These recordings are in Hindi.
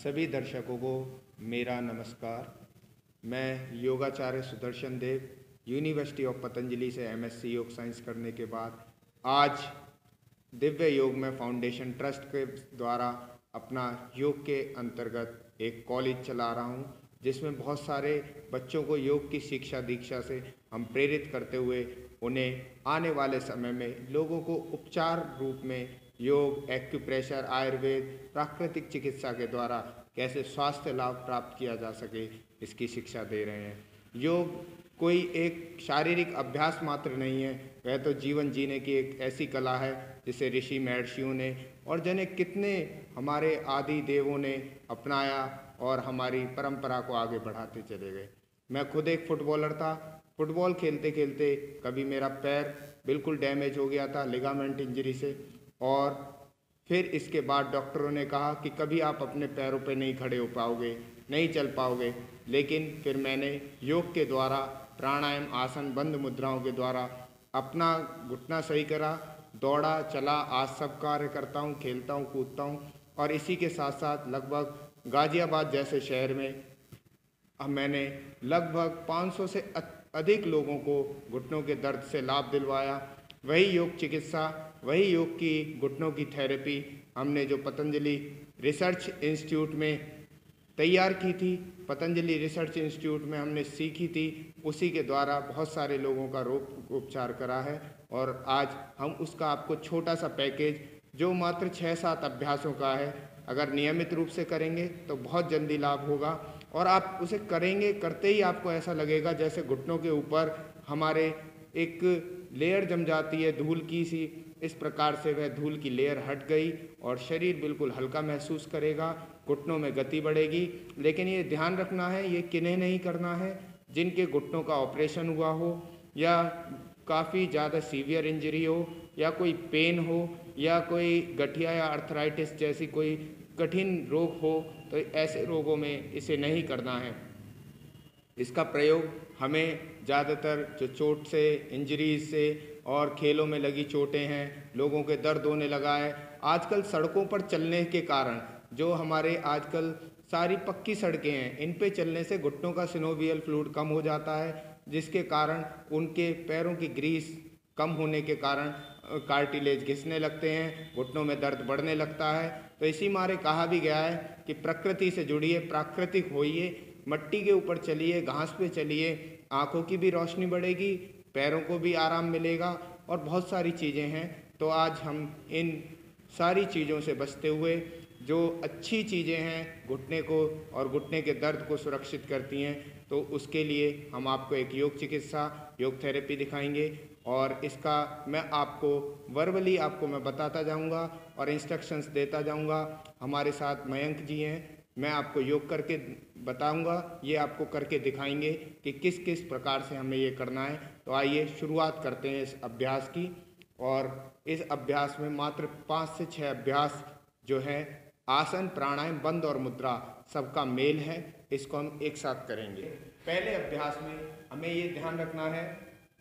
सभी दर्शकों को मेरा नमस्कार। मैं योगाचार्य सुदर्शन देव यूनिवर्सिटी ऑफ पतंजलि से एमएससी योग साइंस करने के बाद आज दिव्य योग में फाउंडेशन ट्रस्ट के द्वारा अपना योग के अंतर्गत एक कॉलेज चला रहा हूँ, जिसमें बहुत सारे बच्चों को योग की शिक्षा दीक्षा से हम प्रेरित करते हुए उन्हें आने वाले समय में लोगों को उपचार रूप में योग, एक्यूप्रेशर, आयुर्वेद, प्राकृतिक चिकित्सा के द्वारा कैसे स्वास्थ्य लाभ प्राप्त किया जा सके, इसकी शिक्षा दे रहे हैं। योग कोई एक शारीरिक अभ्यास मात्र नहीं है, वह तो जीवन जीने की एक ऐसी कला है जिसे ऋषि महर्षियों ने और जाने कितने हमारे आदि देवों ने अपनाया और हमारी परंपरा को आगे बढ़ाते चले गए। मैं खुद एक फुटबॉलर था। फुटबॉल खेलते खेलते कभी मेरा पैर बिल्कुल डैमेज हो गया था लिगामेंट इंजरी से, और फिर इसके बाद डॉक्टरों ने कहा कि कभी आप अपने पैरों पे नहीं खड़े हो पाओगे, नहीं चल पाओगे। लेकिन फिर मैंने योग के द्वारा प्राणायाम, आसन, बंद मुद्राओं के द्वारा अपना घुटना सही करा, दौड़ा, चला, आज सब कार्य करता हूँ, खेलता हूँ, कूदता हूँ। और इसी के साथ साथ लगभग गाज़ियाबाद जैसे शहर में अब मैंने लगभग 500 से अधिक लोगों को घुटनों के दर्द से लाभ दिलवाया। वही योग चिकित्सा, वही योग की घुटनों की थेरेपी हमने जो पतंजलि रिसर्च इंस्टीट्यूट में तैयार की थी, पतंजलि रिसर्च इंस्टीट्यूट में हमने सीखी थी, उसी के द्वारा बहुत सारे लोगों का रोग उपचार करा है। और आज हम उसका आपको छोटा सा पैकेज जो मात्र 6-7 अभ्यासों का है, अगर नियमित रूप से करेंगे तो बहुत जल्दी लाभ होगा। और आप उसे करेंगे, करते ही आपको ऐसा लगेगा जैसे घुटनों के ऊपर हमारे एक लेयर जम जाती है धूल की सी, इस प्रकार से वह धूल की लेयर हट गई और शरीर बिल्कुल हल्का महसूस करेगा, घुटनों में गति बढ़ेगी। लेकिन ये ध्यान रखना है, ये किन्हें नहीं करना है, जिनके घुटनों का ऑपरेशन हुआ हो या काफ़ी ज़्यादा सीवियर इंजरी हो या कोई पेन हो या कोई गठिया या अर्थराइटिस जैसी कोई कठिन रोग हो, तो ऐसे रोगों में इसे नहीं करना है। इसका प्रयोग हमें ज़्यादातर जो चोट से, इंजरीज से और खेलों में लगी चोटें हैं, लोगों के दर्द होने लगा है। आजकल सड़कों पर चलने के कारण जो हमारे आजकल सारी पक्की सड़कें हैं, इन पे चलने से घुटनों का सिनोवियल फ्लूइड कम हो जाता है, जिसके कारण उनके पैरों की ग्रीस कम होने के कारण कार्टिलेज घिसने लगते हैं, घुटनों में दर्द बढ़ने लगता है। तो इसी मारे कहा भी गया है कि प्रकृति से जुड़िए, प्राकृतिक होइए, मट्टी के ऊपर चलिए, घास पे चलिए, आँखों की भी रोशनी बढ़ेगी, पैरों को भी आराम मिलेगा और बहुत सारी चीज़ें हैं। तो आज हम इन सारी चीज़ों से बचते हुए जो अच्छी चीज़ें हैं घुटने को और घुटने के दर्द को सुरक्षित करती हैं, तो उसके लिए हम आपको एक योग चिकित्सा, योग थेरेपी दिखाएंगे। और इसका मैं आपको वर्बली आपको मैं बताता जाऊंगा और इंस्ट्रक्शंस देता जाऊंगा। हमारे साथ मयंक जी हैं, मैं आपको योग करके बताऊंगा, ये आपको करके दिखाएंगे कि किस किस प्रकार से हमें ये करना है। तो आइए शुरुआत करते हैं इस अभ्यास की। और इस अभ्यास में मात्र 5 से 6 अभ्यास जो है आसन, प्राणायाम, बंद और मुद्रा सबका मेल है, इसको हम एक साथ करेंगे। पहले अभ्यास में हमें ये ध्यान रखना है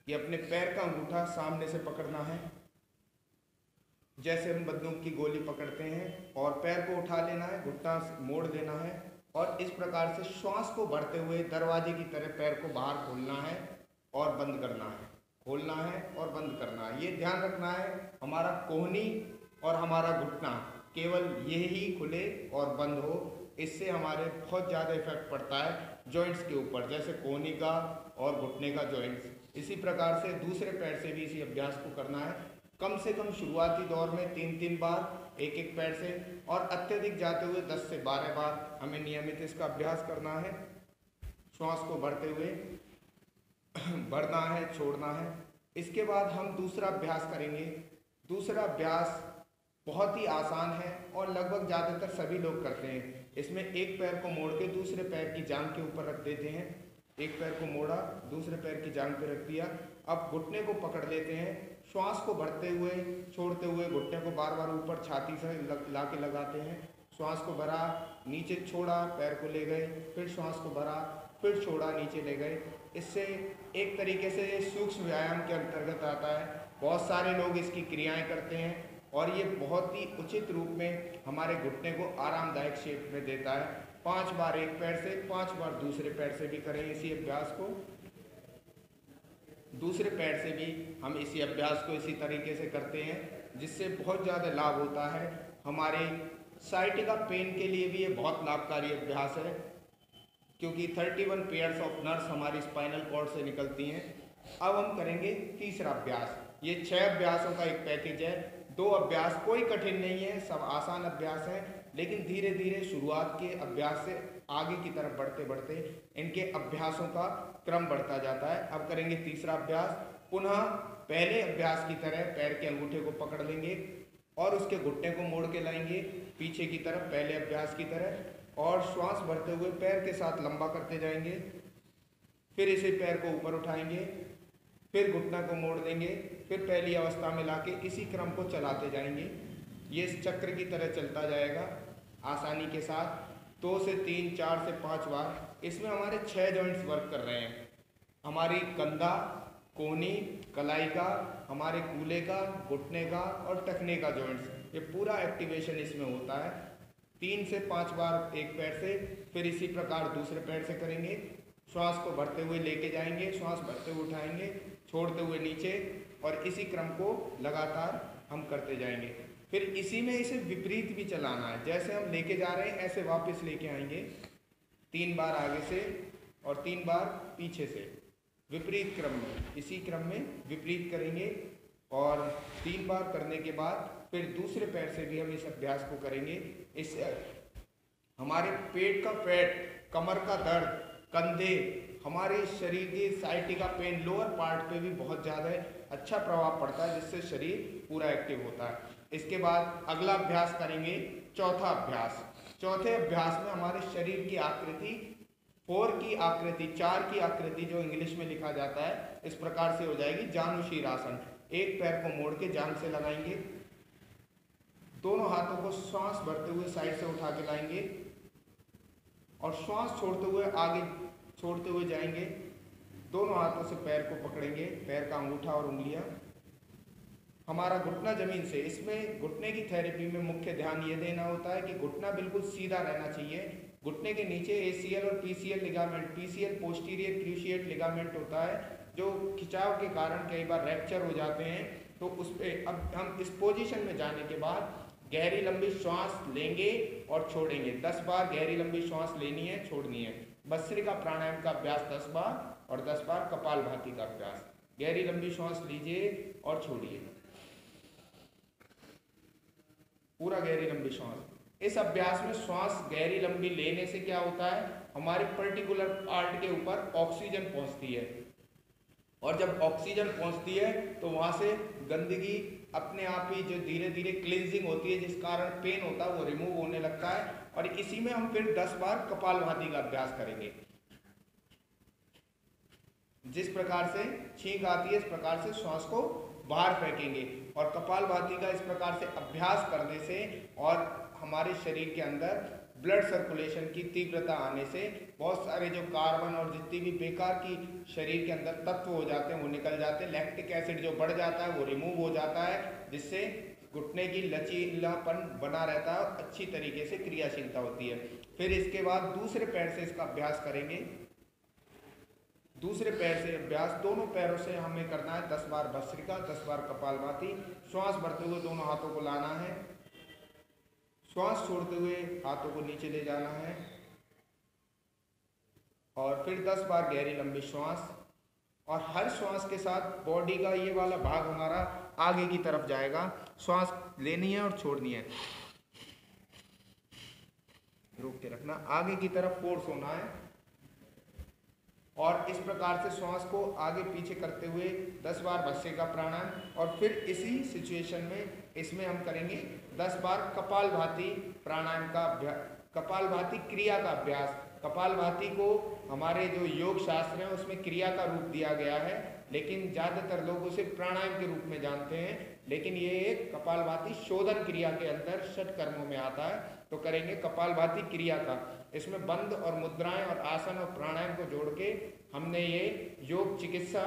कि अपने पैर का अंगूठा सामने से पकड़ना है, जैसे हम बंदूक की गोली पकड़ते हैं, और पैर को उठा लेना है, घुटना मोड़ देना है और इस प्रकार से श्वास को भरते हुए दरवाजे की तरह पैर को बाहर खोलना है और बंद करना है, खोलना है और बंद करना है। ये ध्यान रखना है हमारा कोहनी और हमारा घुटना केवल यही खुले और बंद हो, इससे हमारे बहुत ज़्यादा इफेक्ट पड़ता है जॉइंट्स के ऊपर, जैसे कोहनी का और घुटने का जॉइंट्स। इसी प्रकार से दूसरे पैर से भी इसी अभ्यास को करना है, कम से कम शुरुआती दौर में 3-3 बार एक एक पैर से, और अत्यधिक जाते हुए 10 से 12 बार हमें नियमित इसका अभ्यास करना है। श्वास को भरते हुए भरना है, छोड़ना है। इसके बाद हम दूसरा अभ्यास करेंगे। दूसरा अभ्यास बहुत ही आसान है और लगभग ज़्यादातर सभी लोग करते हैं। इसमें एक पैर को मोड़ के दूसरे पैर की जांघ के ऊपर रख देते हैं, एक पैर को मोड़ा, दूसरे पैर की जांघ पे रख दिया। अब घुटने को पकड़ लेते हैं, श्वास को भरते हुए, छोड़ते हुए घुटने को बार बार ऊपर छाती से ला के लगाते हैं। श्वास को भरा, नीचे छोड़ा, पैर को ले गए, फिर श्वास को भरा, फिर छोड़ा, नीचे ले गए। इससे एक तरीके से सूक्ष्म व्यायाम के अंतर्गत आता है। बहुत सारे लोग इसकी क्रियाएं करते हैं, और ये बहुत ही उचित रूप में हमारे घुटने को आरामदायक शेप में देता है। 5 बार एक पैर से, 5 बार दूसरे पैर से भी करें इसी अभ्यास को। दूसरे पैर से भी हम इसी अभ्यास को इसी तरीके से करते हैं, जिससे बहुत ज़्यादा लाभ होता है। हमारे साइटिका पेन के लिए भी ये बहुत लाभकारी अभ्यास है, क्योंकि 31 पेयर्स ऑफ नर्व्स हमारी स्पाइनल कॉर्ड से निकलती हैं। अब हम करेंगे तीसरा अभ्यास। ये 6 अभ्यासों का एक पैकेज है। 2 अभ्यास कोई कठिन नहीं है, सब आसान अभ्यास है, लेकिन धीरे धीरे शुरुआत के अभ्यास से आगे की तरफ बढ़ते बढ़ते इनके अभ्यासों का क्रम बढ़ता जाता है। अब करेंगे तीसरा अभ्यास। पुनः पहले अभ्यास की तरह पैर के अंगूठे को पकड़ लेंगे और उसके घुटने को मोड़ के लाएंगे पीछे की तरफ, पहले अभ्यास की तरह, और श्वास भरते हुए पैर के साथ लंबा करते जाएंगे। फिर इसे पैर को ऊपर उठाएंगे, फिर घुटना को मोड़ देंगे, फिर पहली अवस्था में लाके इसी क्रम को चलाते जाएंगे। ये इस चक्र की तरह चलता जाएगा आसानी के साथ। 2 से 3, 4 से 5 बार। इसमें हमारे 6 जॉइंट्स वर्क कर रहे हैं। हमारी कंधा, कोहनी, कलाई का, हमारे कूल्हे का, घुटने का और टखने का जॉइंट्स, ये पूरा एक्टिवेशन इसमें होता है। 3 से 5 बार एक पैर से, फिर इसी प्रकार दूसरे पैर से करेंगे। श्वास को भरते हुए लेके जाएंगे, श्वास भरते हुए उठाएंगे, छोड़ते हुए नीचे, और इसी क्रम को लगातार हम करते जाएंगे। फिर इसी में इसे विपरीत भी चलाना है, जैसे हम लेके जा रहे हैं ऐसे वापस लेके आएंगे। 3 बार आगे से और 3 बार पीछे से, विपरीत क्रम में, इसी क्रम में विपरीत करेंगे। और 3 बार करने के बाद फिर दूसरे पैर से भी हम इस अभ्यास को करेंगे। इससे हमारे पेट का फैट, कमर का दर्द, कंधे, हमारे शरीर की साइटिका पेन, लोअर पार्ट पे भी बहुत ज़्यादा अच्छा प्रभाव पड़ता है, जिससे शरीर पूरा एक्टिव होता है। इसके बाद अगला अभ्यास करेंगे, चौथा अभ्यास। चौथे अभ्यास में हमारे शरीर की आकृति 4 की आकृति, 4 की आकृति जो इंग्लिश में लिखा जाता है, इस प्रकार से हो जाएगी जानुशीर आसन। एक पैर को मोड़ के जांघ से लगाएंगे, दोनों हाथों को श्वास भरते हुए साइड से उठा के लाएंगे और श्वास छोड़ते हुए आगे छोड़ते हुए जाएंगे। दोनों हाथों से पैर को पकड़ेंगे, पैर का अंगूठा और उंगलियां, हमारा घुटना जमीन से। इसमें घुटने की थेरेपी में मुख्य ध्यान ये देना होता है कि घुटना बिल्कुल सीधा रहना चाहिए। घुटने के नीचे एसीएल और PCL ligament, PCL posterior cruciate ligament होता है, जो खिंचाव के कारण कई बार रैप्चर हो जाते हैं। तो उस पर अब हम इस पोजीशन में जाने के बाद गहरी लंबी श्वास लेंगे और छोड़ेंगे। 10 बार गहरी लंबी श्वास लेनी है, छोड़नी है। भस्त्रिका प्राणायाम का अभ्यास 10 बार और 10 बार कपालभाति का अभ्यास। गहरी लंबी श्वास लीजिए और छोड़िए, पूरा गहरी लंबी श्वास। इस अभ्यास में श्वास गहरी लंबी लेने से क्या होता है, हमारे पर्टिकुलर पार्ट के ऊपर ऑक्सीजन पहुंचती है, और जब ऑक्सीजन पहुंचती है तो वहां से गंदगी अपने आप ही जो धीरे धीरे क्लींजिंग होती है, जिस कारण पेन होता है, वो रिमूव होने लगता है। और इसी में हम फिर 10 बार कपालभाति का अभ्यास करेंगे। जिस प्रकार से छींक आती है, इस प्रकार से श्वास को बाहर फेंकेंगे। और कपालभाति का इस प्रकार से अभ्यास करने से और हमारे शरीर के अंदर ब्लड सर्कुलेशन की तीव्रता आने से बहुत सारे जो कार्बन और जितनी भी बेकार की शरीर के अंदर तत्व हो जाते हैं वो निकल जाते हैं। लैक्टिक एसिड जो बढ़ जाता है वो रिमूव हो जाता है, जिससे घुटने की लचीलापन बना रहता है और अच्छी तरीके से क्रियाशीलता होती है। फिर इसके बाद दूसरे पैर से इसका अभ्यास करेंगे। दूसरे पैर से अभ्यास, दोनों पैरों से हमें करना है 10 बार भस्त्रिका, 10 बार कपालभाति। श्वास भरते हुए दोनों हाथों को लाना है, श्वास छोड़ते हुए हाथों को नीचे ले जाना है, और फिर 10 बार गहरी लंबी श्वास। और हर श्वास के साथ बॉडी का ये वाला भाग हमारा आगे की तरफ जाएगा। श्वास लेनी है और छोड़नी है, रोक के रखना, आगे की तरफ फोर्स होना है। और इस प्रकार से श्वास को आगे पीछे करते हुए 10 बार भस्त्रिका प्राणायाम। और फिर इसी सिचुएशन में इसमें हम करेंगे 10 बार कपालभाति प्राणायाम का अभ्यास, कपालभाति क्रिया का अभ्यास। कपालभाति को हमारे जो योग शास्त्र है उसमें क्रिया का रूप दिया गया है, लेकिन ज़्यादातर लोग उसे प्राणायाम के रूप में जानते हैं। लेकिन ये एक कपालभाति शोधन क्रिया के अंदर षट कर्मों में आता है। तो करेंगे कपालभाति क्रिया का। इसमें बंद और मुद्राएं और आसन और प्राणायाम को जोड़ के हमने ये योग चिकित्सा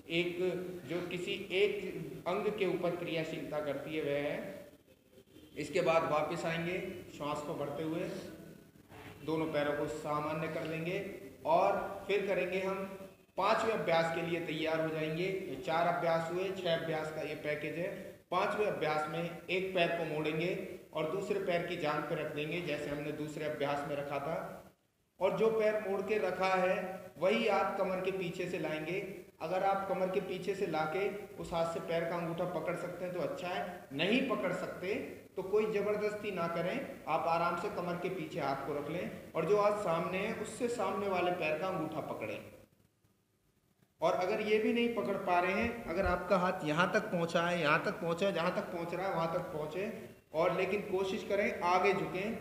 एक जो किसी एक अंग के ऊपर क्रियाशीलता करती है वह है। इसके बाद वापस आएंगे, श्वास को भरते हुए दोनों पैरों को सामान्य कर लेंगे और फिर करेंगे हम 5वें अभ्यास के लिए तैयार हो जाएंगे। ये 4 अभ्यास हुए, 6 अभ्यास का ये पैकेज है। 5वें अभ्यास में एक पैर को मोड़ेंगे और दूसरे पैर की जांघ पर रख देंगे जैसे हमने दूसरे अभ्यास में रखा था, और जो पैर मोड़ के रखा है वही आप कमर के पीछे से लाएंगे। अगर आप कमर के पीछे से लाके उस हाथ से पैर का अंगूठा पकड़ सकते हैं तो अच्छा है, नहीं पकड़ सकते तो कोई जबरदस्ती ना करें, आप आराम से कमर के पीछे हाथ को रख लें और जो हाथ सामने है उससे सामने वाले पैर का अंगूठा पकड़ें। और अगर ये भी नहीं पकड़ पा रहे हैं, अगर आपका हाथ यहाँ तक पहुँचा है, यहाँ तक पहुँचा है, जहाँ तक पहुँच रहा है वहाँ तक पहुँचे, और लेकिन कोशिश करें आगे झुकें,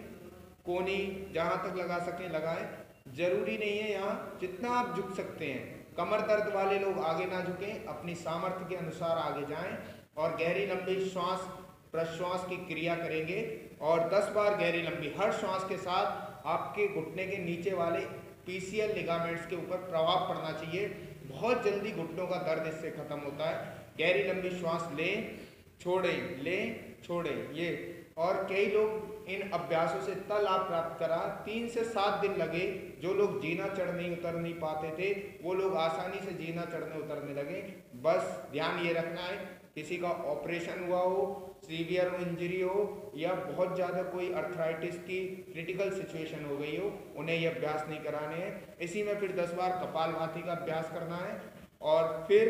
कोहनी जहाँ तक लगा सकें लगाएं। जरूरी नहीं है, यहाँ जितना आप झुक सकते हैं। कमर दर्द वाले लोग आगे ना झुकें, अपनी सामर्थ्य के अनुसार आगे जाएं और गहरी लंबी श्वास प्रश्वास की क्रिया करेंगे और 10 बार गहरी लंबी। हर श्वास के साथ आपके घुटने के नीचे वाले PCL लिगामेंट्स के ऊपर प्रभाव पड़ना चाहिए। बहुत जल्दी घुटनों का दर्द इससे खत्म होता है। गहरी लंबी श्वास लें, छोड़ें, लें, छोड़ें, ये। और कई लोग इन अभ्यासों से इतना लाभ प्राप्त करा, 3 से 7 दिन लगे। जो लोग जीना चढ़ नहीं उतर नहीं पाते थे वो लोग आसानी से जीना चढ़ने उतरने लगे। बस ध्यान ये रखना है, किसी का ऑपरेशन हुआ हो, सीवियर इंजरी हो या बहुत ज़्यादा कोई अर्थराइटिस की क्रिटिकल सिचुएशन हो गई हो, उन्हें ये अभ्यास नहीं कराने हैं। इसी में फिर 10 बार कपालभाति का अभ्यास करना है और फिर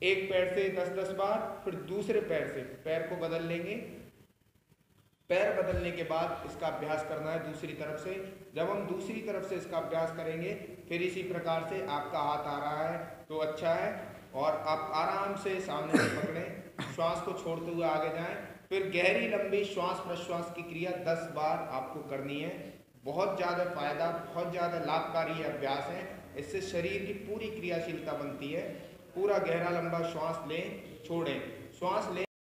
एक पैर से 10-10 बार, फिर दूसरे पैर से पैर को बदल लेंगे। पैर बदलने के बाद इसका अभ्यास करना है दूसरी तरफ से। जब हम दूसरी तरफ से इसका अभ्यास करेंगे फिर इसी प्रकार से आपका हाथ आ रहा है तो अच्छा है, और आप आराम से सामने से पकड़ें, श्वास को छोड़ते हुए आगे जाएं। फिर गहरी लंबी श्वास प्रश्वास की क्रिया 10 बार आपको करनी है। बहुत ज़्यादा फायदा, बहुत ज़्यादा लाभकारी अभ्यास है। इससे शरीर की पूरी क्रियाशीलता बनती है। पूरा गहरा लंबा श्वास लें, छोड़ें, श्वास लें।